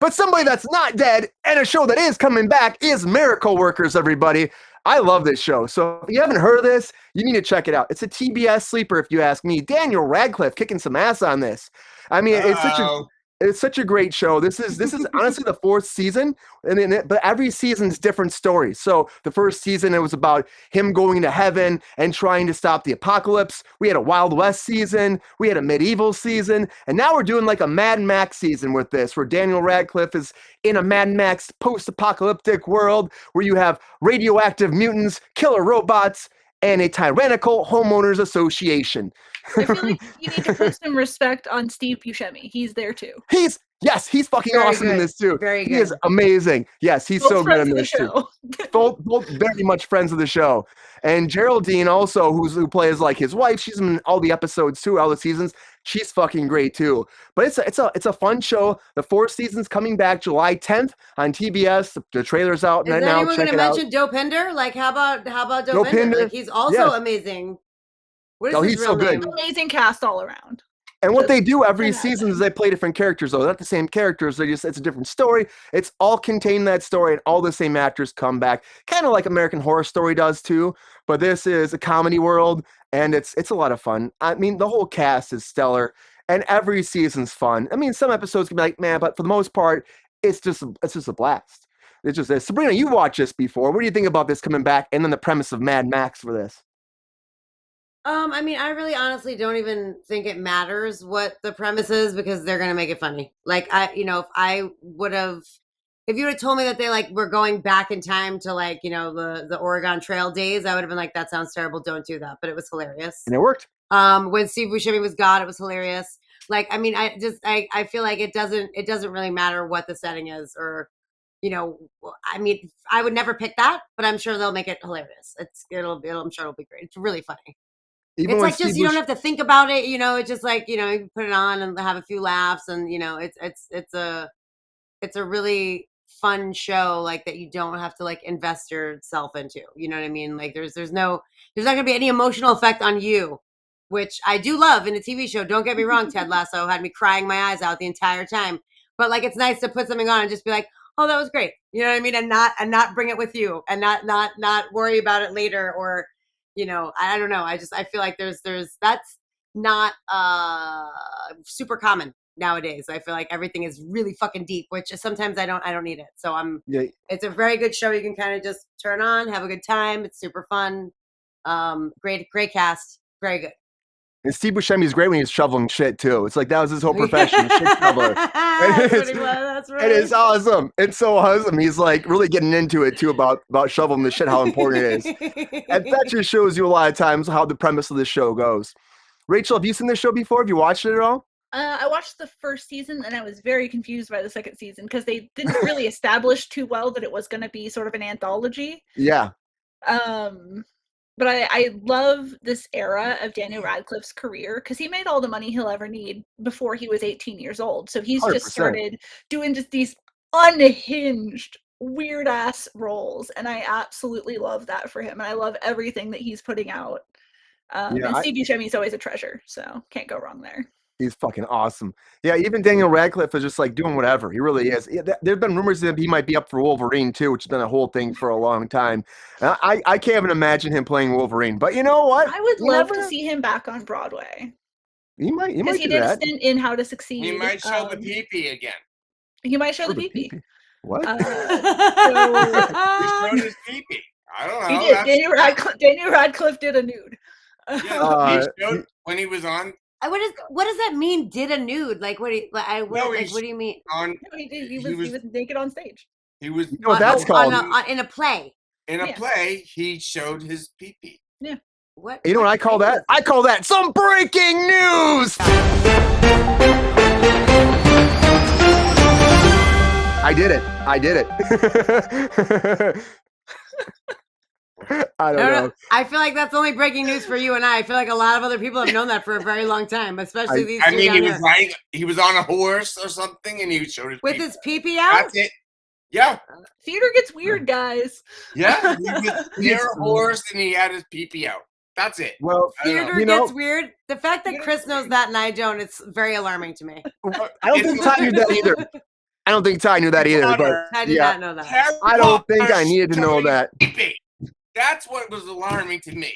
But somebody that's not dead and a show that is coming back is Miracle Workers, everybody. I love this show. So if you haven't heard of this, you need to check it out. It's a TBS sleeper, if you ask me. Daniel Radcliffe kicking some ass on this. I mean, it's such a great show. This is honestly the fourth season, but every season's different stories. So the first season, it was about him going to heaven and trying to stop the apocalypse. We had a Wild West season. We had a medieval season. And now we're doing like a Mad Max season with this, where Daniel Radcliffe is in a Mad Max post-apocalyptic world where you have radioactive mutants, killer robots, and a tyrannical homeowners association. I feel like you need to put some respect on Steve Buscemi. He's there too. He's fucking very awesome good. In this too. Very good. He is amazing. Yes, he's both so good in this too. both very much friends of the show. And Geraldine also, who plays like his wife, she's in all the episodes too, all the seasons. She's fucking great too. But it's a fun show. The fourth season's coming back July 10th on TBS. The trailer's out right now. Is anyone going to mention Dopinder? Like, how about Dopinder? Like, he's also amazing. What is his real name? Amazing cast all around. And what they do every season is they play different characters, though. They're not the same characters. It's a different story. It's all contained in that story, and all the same actors come back. Kind of like American Horror Story does, too. But this is a comedy world, and it's a lot of fun. I mean, the whole cast is stellar, and every season's fun. I mean, some episodes can be like, man, but for the most part, it's just a blast. It's just this. Sabrina, you watched this before. What do you think about this coming back, and then the premise of Mad Max for this? I mean, I really honestly don't even think it matters what the premise is because they're going to make it funny. Like, if you would have told me that they like were going back in time to like, the Oregon Trail days, I would have been like, that sounds terrible. Don't do that. But it was hilarious. And it worked. When Steve Buscemi was God, it was hilarious. Like, I mean, I feel like it doesn't really matter what the setting is or, I mean, I would never pick that, but I'm sure they'll make it hilarious. I'm sure it'll be great. It's really funny. It's like just you don't have to think about it, it's just like, you put it on and have a few laughs and it's a really fun show like that you don't have to like invest yourself into. You know what I mean? Like there's not gonna be any emotional effect on you, which I do love in a TV show. Don't get me wrong, Ted Lasso had me crying my eyes out the entire time. But like it's nice to put something on and just be like, oh, that was great. You know what I mean? And not bring it with you and not worry about it later or I don't know. I feel like there's that's not super common nowadays. I feel like everything is really fucking deep, which sometimes I don't need it. So it's a very good show. You can kind of just turn on, have a good time. It's super fun. Great cast. Very good. And Steve Buscemi's great when he's shoveling shit too. It's like that was his whole profession, shit shoveler. That's right. It is awesome. It's so awesome. He's like really getting into it too about shoveling the shit, how important it is. And that just shows you a lot of times how the premise of the show goes. Rachel, have you seen this show before? Have you watched it at all? I watched the first season and I was very confused by the second season because they didn't really establish too well that it was going to be sort of an anthology. Yeah. But I love this era of Daniel Radcliffe's career because he made all the money he'll ever need before he was 18 years old. So he's 100%. Just started doing just these unhinged, weird-ass roles. And I absolutely love that for him. And I love everything that he's putting out. And Steve Buscemi is always a treasure. So can't go wrong there. He's fucking awesome. Yeah, even Daniel Radcliffe is just like doing whatever. He really is. Yeah, there've been rumors that he might be up for Wolverine too, which has been a whole thing for a long time. I can't even imagine him playing Wolverine. But you know what? I would love to see him back on Broadway. He might do that. He did a stint in How to Succeed. He might show the pee-pee again. He might show the pee-pee. What? He showed his pee-pee. I don't know. He did. Daniel Radcliffe did a nude. Yeah, he showed when he was on. What does that mean? Did a nude? Like what do you mean? He was naked on stage. He was. You know what that's called? In a play. In a play, he showed his pee-pee. Yeah. What? You know what I call that? I call that some breaking news. I did it. I don't know. I feel like that's only breaking news for you and I. I feel like a lot of other people have known that for a very long time, especially these. I mean, he was on a horse or something, and he showed his with his pee-pee out. That's it. Yeah. Theater gets weird, guys. Yeah, he was near a horse and he had his pee-pee out. That's it. Well, theater gets weird. The fact that Chris knows that and I don't, it's very alarming to me. I don't think Ty knew that either. I don't think Ty knew that either, but I did yeah, not know that. Harry I don't think I Potter needed to know started that. sleeping. That's what was alarming to me.